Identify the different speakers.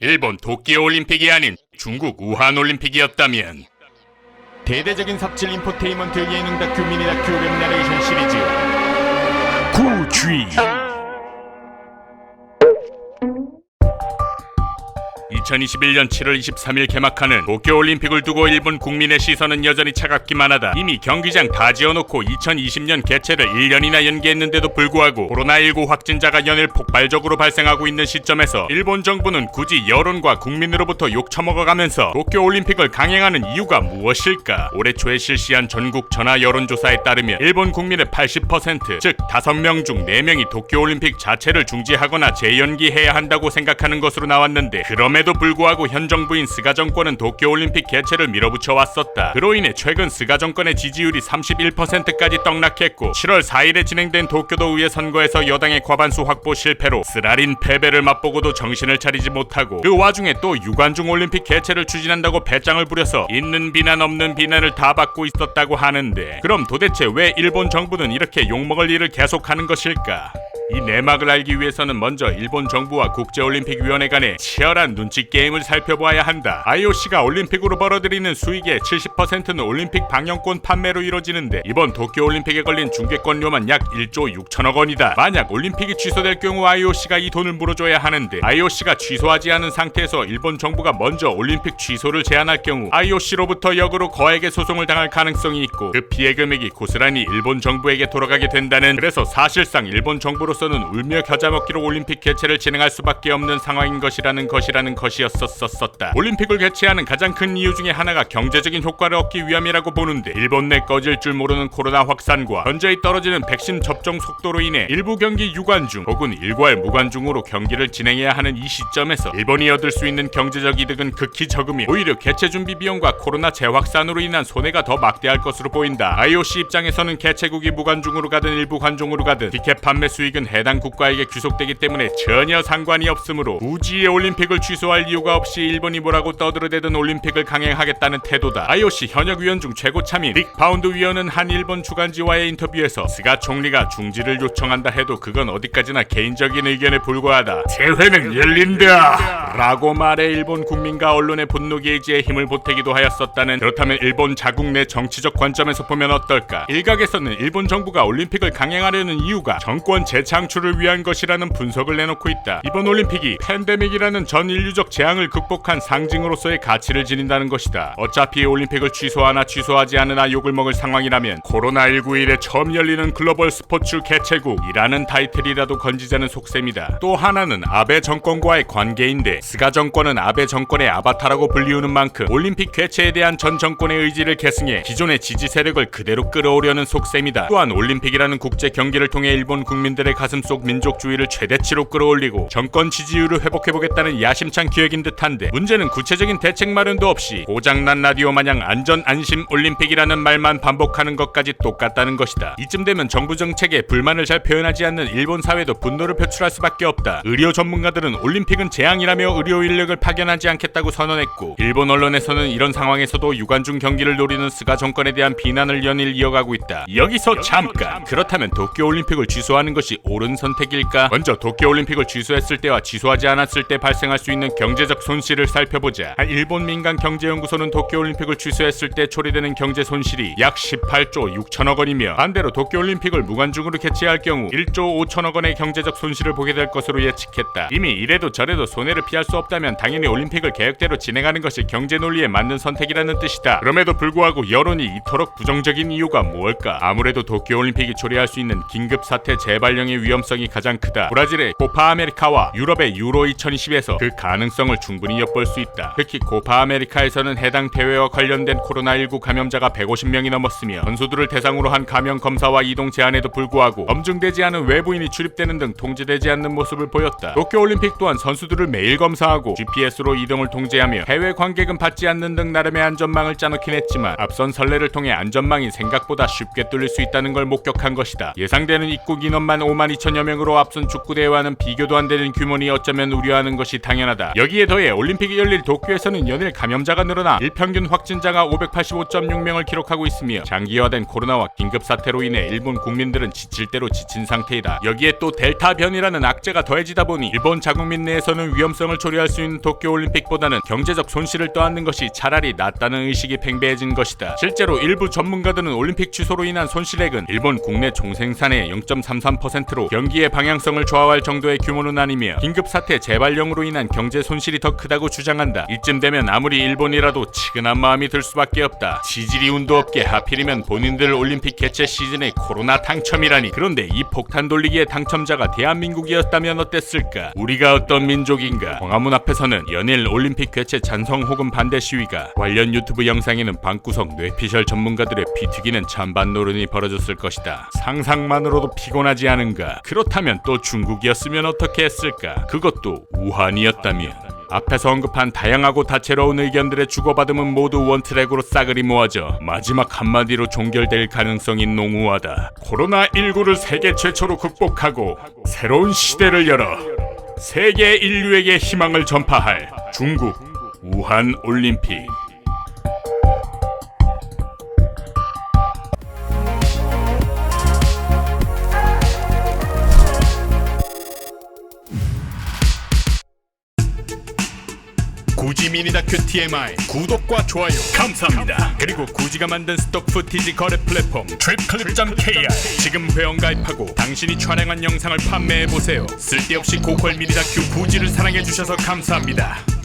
Speaker 1: 일본 도쿄올림픽이 아닌 중국 우한올림픽이었다면.
Speaker 2: 대대적인 삽질 인포테인먼트 예능 다큐 미니 다큐 웹 내레이션 시리즈 구쥐.
Speaker 1: 2021년 7월 23일 개막하는 도쿄올림픽을 두고 일본 국민의 시선은 여전히 차갑기만 하다. 이미 경기장 다 지어놓고 2020년 개최를 1년이나 연기했는데도 불구하고 코로나19 확진자가 연일 폭발적으로 발생하고 있는 시점에서 일본 정부는 굳이 여론과 국민으로부터 욕처먹어가면서 도쿄올림픽을 강행하는 이유가 무엇일까? 올해 초에 실시한 전국 전화 여론조사에 따르면 일본 국민의 80%, 즉 5명 중 4명이 도쿄올림픽 자체를 중지하거나 재연기해야 한다고 생각하는 것으로 나왔는데, 그럼에도 불구하고 현 정부인 스가 정권은 도쿄올림픽 개최를 밀어붙여 왔었다. 그로 인해 최근 스가 정권의 지지율이 31%까지 떡락했고, 7월 4일에 진행된 도쿄도의회 선거에서 여당의 과반수 확보 실패로 쓰라린 패배를 맛보고도 정신을 차리지 못하고, 그 와중에 또 유관중 올림픽 개최를 추진한다고 배짱을 부려서 있는 비난 없는 비난을 다 받고 있었다고 하는데, 그럼 도대체 왜 일본 정부는 이렇게 욕먹을 일을 계속하는 것일까? 이 내막을 알기 위해서는 먼저 일본 정부와 국제올림픽위원회 간의 치열한 눈치 게임을 살펴봐야 한다. IOC가 올림픽으로 벌어들이는 수익의 70%는 올림픽 방영권 판매로 이뤄지는데, 이번 도쿄올림픽에 걸린 중개권료만 약 1조 6천억 원이다. 만약 올림픽이 취소될 경우 IOC가 이 돈을 물어줘야 하는데, IOC가 취소하지 않은 상태에서 일본 정부가 먼저 올림픽 취소를 제안할 경우 IOC로부터 역으로 거액의 소송을 당할 가능성이 있고, 그 피해 금액이 고스란히 일본 정부에게 돌아가게 된다는, 그래서 사실상 일본 정부로 는 울며 겨자 먹기로 올림픽 개최를 진행할 수밖에 없는 상황인 것이라는 것이었었었다. 올림픽을 개최하는 가장 큰 이유 중에 하나가 경제적인 효과를 얻기 위함이라고 보는데, 일본 내 꺼질 줄 모르는 코로나 확산과 현저히 떨어지는 백신 접종 속도로 인해 일부 경기 유관중 혹은 일괄 무관중으로 경기를 진행해야 하는 이 시점에서 일본이 얻을 수 있는 경제적 이득은 극히 적으며, 오히려 개최 준비 비용과 코로나 재확산으로 인한 손해가 더 막대할 것으로 보인다. IOC 입장에서는 개최국이 무관중으로 가든 일부 관중으로 가든 티켓 판매 수익은 해당 국가에게 귀속되기 때문에 전혀 상관이 없으므로 굳이 올림픽을 취소할 이유가 없이 일본이 뭐라고 떠들어대든 올림픽을 강행하겠다는 태도다. IOC 현역 위원 중 최고 참인 릭 파운드 위원은 한 일본 주간지와의 인터뷰에서 스가 총리가 중지를 요청한다 해도 그건 어디까지나 개인적인 의견에 불과하다. 대회는 열린다! 라고 말해 일본 국민과 언론의 분노 게이지에 힘을 보태기도 하였었다는. 그렇다면 일본 자국 내 정치적 관점에서 보면 어떨까? 일각에서는 일본 정부가 올림픽을 강행하려는 이유가 정권 재창출을 위한 것이라는 분석을 내놓고 있다. 이번 올림픽이 팬데믹이라는 전 인류적 재앙을 극복한 상징으로서의 가치를 지닌다는 것이다. 어차피 올림픽을 취소하나 취소하지 않으나 욕을 먹을 상황이라면 코로나19 이래 처음 열리는 글로벌 스포츠 개최국이라는 타이틀이라도 건지자는 속셈이다. 또 하나는 아베 정권과의 관계인데, 스가 정권은 아베 정권의 아바타라고 불리우는 만큼 올림픽 개최에 대한 전 정권의 의지를 계승해 기존의 지지 세력을 그대로 끌어오려는 속셈이다. 또한 올림픽이라는 국제 경기를 통해 일본 국민들의 가슴속 민족주의를 최대치로 끌어올리고 정권 지지율을 회복해보겠다는 야심찬 기획인 듯한데, 문제는 구체적인 대책 마련도 없이 고장난 라디오 마냥 안전 안심 올림픽이라는 말만 반복하는 것까지 똑같다는 것이다. 이쯤 되면 정부 정책에 불만을 잘 표현하지 않는 일본 사회도 분노를 표출할 수밖에 없다. 의료 전문가들은 올림픽은 재앙이라며 의료 인력을 파견하지 않겠다고 선언했고, 일본 언론에서는 이런 상황에서도 유관중 경기를 노리는 스가 정권에 대한 비난을 연일 이어가고 있다. 여기서 잠깐! 그렇다면 도쿄올림픽을 취소하는 것이 옳은 선택일까? 먼저 도쿄올림픽을 취소했을 때와 취소하지 않았을 때 발생할 수 있는 경제적 손실을 살펴보자. 일본 민간 경제연구소는 도쿄올림픽을 취소했을 때 초래되는 경제 손실이 약 18조 6천억 원이며, 반대로 도쿄올림픽을 무관중으로 개최할 경우 1조 5천억 원의 경제적 손실을 보게 될 것으로 예측했다. 이미 이래도 저래도 손해를 피할 수 없다면 당연히 올림픽을 계획대로 진행하는 것이 경제 논리에 맞는 선택이라는 뜻이다. 그럼에도 불구하고 여론이 이토록 부정적인 이유가 무엇일까? 아무래도 도쿄올림픽이 초래할 수 있는 긴급 사태 재발령의 위험성이 가장 크다. 브라질의 코파 아메리카와 유럽의 유로 2020에서 그 가능성을 충분히 엿볼 수 있다. 특히 코파 아메리카에서는 해당 대회와 관련된 코로나19 감염자가 150명이 넘었으며, 선수들을 대상으로 한 감염 검사와 이동 제한에도 불구하고 검증되지 않은 외부인이 출입되는 등 통제되지 않는 모습을 보였다. 도쿄올림픽 또한 선수들을 매일 검사하고 GPS로 이동을 통제하며 해외 관객은 받지 않는 등 나름의 안전망을 짜놓긴 했지만, 앞선 선례를 통해 안전망이 생각보다 쉽게 뚫릴 수 있다는 걸 목격한 것이다. 예상되는 입국 인원만 5만 2천여 명으로 앞선 축구대회와는 비교도 안 되는 규모니 어쩌면 우려하는 것이 당연하다. 여기에 더해 올림픽이 열릴 도쿄에서는 연일 감염자가 늘어나 일평균 확진자가 585.6명을 기록하고 있으며, 장기화된 코로나와 긴급사태로 인해 일본 국민들은 지칠 대로 지친 상태이다. 여기에 또 델타 변이라는 악재가 더해지다 보니 일본 자국민 내에서는 위험성을 초래할 수 있는 도쿄올림픽보다는 경제적 손실을 떠안는 것이 차라리 낫다는 의식이 팽배해진 것이다. 실제로 일부 전문가들은 올림픽 취소로 인한 손실액은 일본 국내 총생산의 0.33%로 경기의 방향성을 좌우할 정도의 규모는 아니며 긴급사태 재발령으로 인한 경제 손실이 더 크다고 주장한다. 이쯤 되면 아무리 일본이라도 치근한 마음이 들 수밖에 없다. 지질이 운도 없게 하필이면 본인들 올림픽 개최 시즌에 코로나 당첨이라니. 그런데 이 폭탄 돌리기의 당첨자가 대한민국이었다면 어땠을까? 우리가 어떤 민족인가? 광화문 앞에서는 연일 올림픽 개최 찬성 혹은 반대 시위가, 관련 유튜브 영상에는 방구석 뇌피셜 전문가들의 피 튀기는 찬반 노론이 벌어졌을 것이다. 상상만으로도 피곤하지 않은가? 그렇다면 또 중국이었으면 어떻게 했을까? 그것도 우한이었다면. 앞에서 언급한 다양하고 다채로운 의견들의 주고받음은 모두 원트랙으로 싸그리 모아져 마지막 한마디로 종결될 가능성이 농후하다. 코로나19를 세계 최초로 극복하고 새로운 시대를 열어 세계 인류에게 희망을 전파할 중국 우한 올림픽. 구지 미니 다큐 TMI 구독과 좋아요 감사합니다. 그리고 구지가 만든 스톡 푸티지 거래 플랫폼 트립클립.kr 지금 회원 가입하고 당신이 촬영한 영상을 판매해보세요. 쓸데없이 고퀄 미니 다큐 구지를 사랑해주셔서 감사합니다.